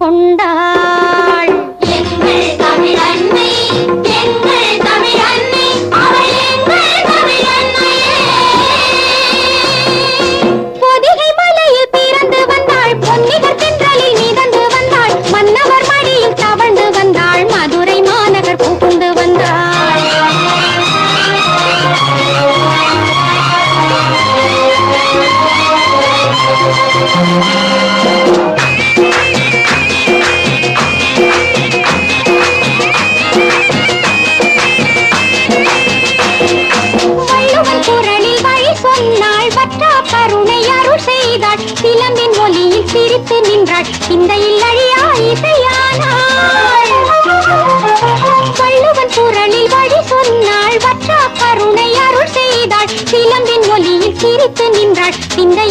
கொண்டாள். எங்கள் தமிழ் அன்னை, எங்கள் தமிழ் அன்னை, அவள் எங்கள் தமிழ் அன்னையே. பொதிகை மலையில் பிறந்து வந்தாள், பொன்னிகர் தென்றலில் மிதந்து வந்தாள், மன்னவர் மடியில் தவழ்ந்து வந்தாள், மதுரை மாநகர் புகுந்து வந்தாள். வள்ளுவன் குரலில் வழி சொன்னாள், வற்றா கருணை அருள் செய்தாள், சிலம்பின் ஒலியில் சிரித்து நின்றாள், சிந்தையில் அழியா இசையானாள். வள்ளுவன் குரலில் வழி சொன்னாள், வற்றா கருணை அருள் செய்தாள், சிலம்பின் ஒலியில் சிரித்து நின்றாள், சிந்தை